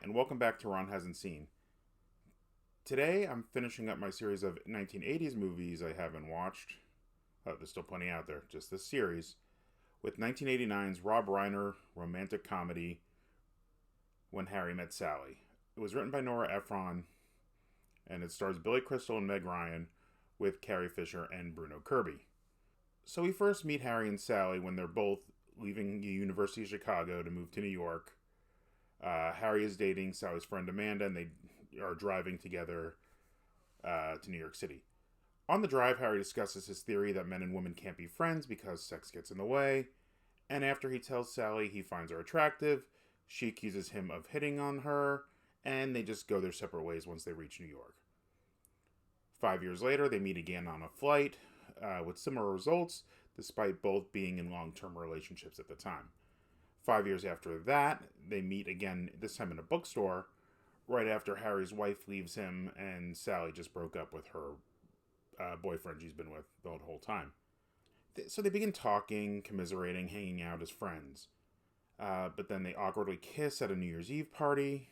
and welcome back to Ron Hasn't Seen. Today, I'm finishing up my series of 1980s movies I haven't watched. Oh, there's still plenty out there, just this series, with 1989's Rob Reiner romantic comedy, When Harry Met Sally. It was written by Nora Ephron, and it stars Billy Crystal and Meg Ryan, with Carrie Fisher and Bruno Kirby. So we first meet Harry and Sally when they're both leaving the University of Chicago to move to New York. Harry is dating Sally's friend Amanda, and they are driving together to New York City. On the drive, Harry discusses his theory that men and women can't be friends because sex gets in the way. And after he tells Sally he finds her attractive, she accuses him of hitting on her, and they just go their separate ways once they reach New York. 5 years later, they meet again on a flight with similar results, despite both being in long-term relationships at the time. 5 years after that, they meet again, this time in a bookstore, right after Harry's wife leaves him and Sally just broke up with her boyfriend she's been with the whole time. So they begin talking, commiserating, hanging out as friends. But then they awkwardly kiss at a New Year's Eve party,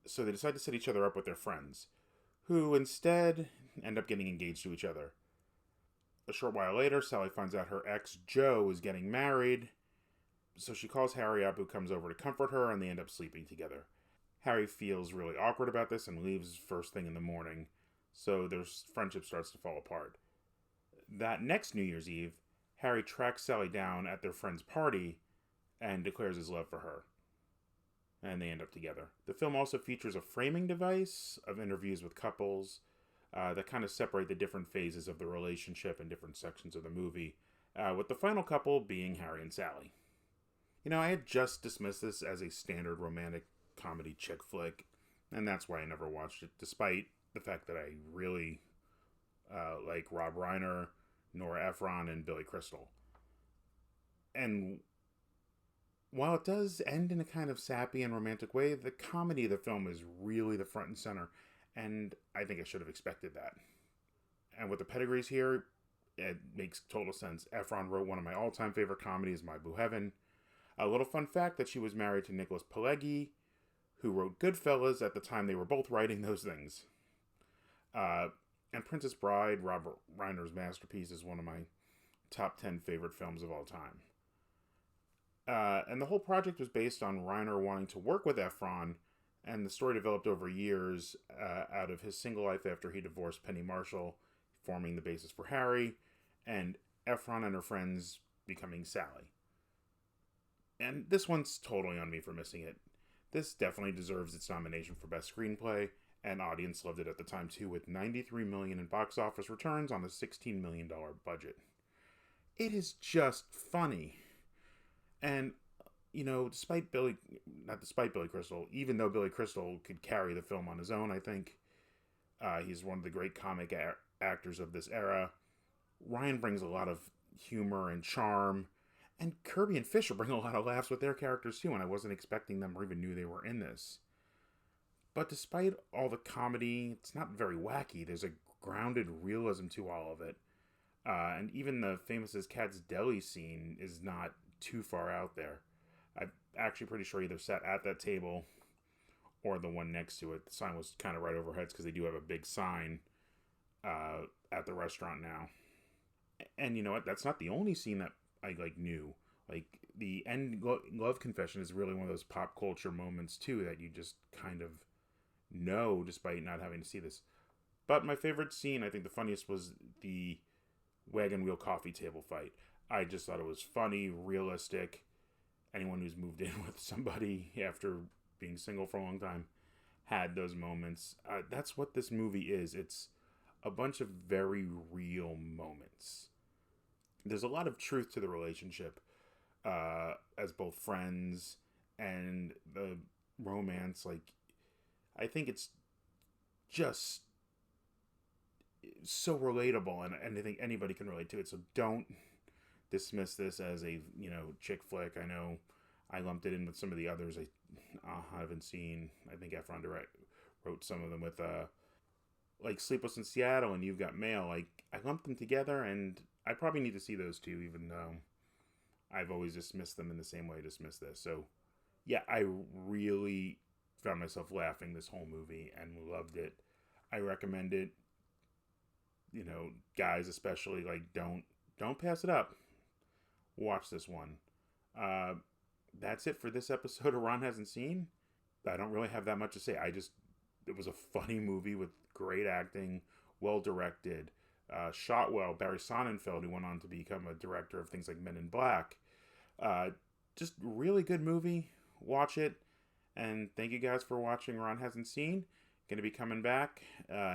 so they decide to set each other up with their friends, who instead end up getting engaged to each other. A short while later, Sally finds out her ex, Joe, is getting married, so she calls Harry up, who comes over to comfort her, and they end up sleeping together. Harry feels really awkward about this and leaves first thing in the morning, so their friendship starts to fall apart. That next New Year's Eve, Harry tracks Sally down at their friend's party and declares his love for her, and they end up together. The film also features a framing device of interviews with couples that kind of separate the different phases of the relationship in different sections of the movie, with the final couple being Harry and Sally. You know, I had just dismissed this as a standard romantic comedy chick flick, and that's why I never watched it, despite the fact that I really like Rob Reiner, Nora Ephron, and Billy Crystal. And while it does end in a kind of sappy and romantic way, the comedy of the film is really the front and center, and I think I should have expected that. And with the pedigrees here, it makes total sense. Ephron wrote one of my all-time favorite comedies, My Blue Heaven. A little fun fact that she was married to Nicholas Pileggi, who wrote Goodfellas at the time they were both writing those things. And Princess Bride, Robert Reiner's masterpiece, is one of my top 10 favorite films of all time. And the whole project was based on Reiner wanting to work with Ephron, and the story developed over years out of his single life after he divorced Penny Marshall, forming the basis for Harry, and Ephron and her friends becoming Sally. And this one's totally on me for missing it. This definitely deserves its nomination for Best Screenplay, and audience loved it at the time too, with $93 million in box office returns on a $16 million budget. It is just funny. And, you know, despite Billy Crystal, even though Billy Crystal could carry the film on his own, I think he's one of the great comic actors of this era. Ryan brings a lot of humor and charm, and Kirby and Fisher bring a lot of laughs with their characters too, and I wasn't expecting them or even knew they were in this. But despite all the comedy, it's not very wacky. There's a grounded realism to all of it. And even the famous as Cat's Deli scene is not too far out there. I'm actually pretty sure either sat at that table or the one next to it. The sign was kind of right over our heads because they do have a big sign at the restaurant now. And you know what? That's not the only scene that I knew. The end love confession is really one of those pop culture moments too that you just kind of know despite not having to see this. But my favorite scene, I think the funniest, was the wagon wheel coffee table fight. I just thought it was funny, realistic. Anyone who's moved in with somebody after being single for a long time had those moments. That's what this movie is. It's a bunch of very real moments. There's a lot of truth to the relationship as both friends and the romance. I think it's just so relatable, and I think anybody can relate to it. So don't dismiss this as a chick flick. I know I lumped it in with some of the others I haven't seen. I think Ephron wrote some of them with Sleepless in Seattle and You've Got Mail. I lumped them together, and I probably need to see those two, even though I've always dismissed them in the same way I dismissed this. So yeah, I really found myself laughing this whole movie and loved it. I recommend it. You know, guys especially, like, don't pass it up. Watch this one. That's it for this episode of Ron Hasn't Seen. I don't really have that much to say. It was a funny movie with great acting, well directed, shot well. Barry Sonnenfeld, who went on to become a director of things like Men in Black. Just really good movie. Watch it. And thank you guys for watching Ron Hasn't Seen. Going to be coming back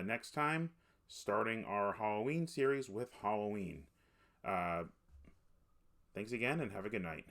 next time, starting our Halloween series with Halloween. Thanks again, and have a good night.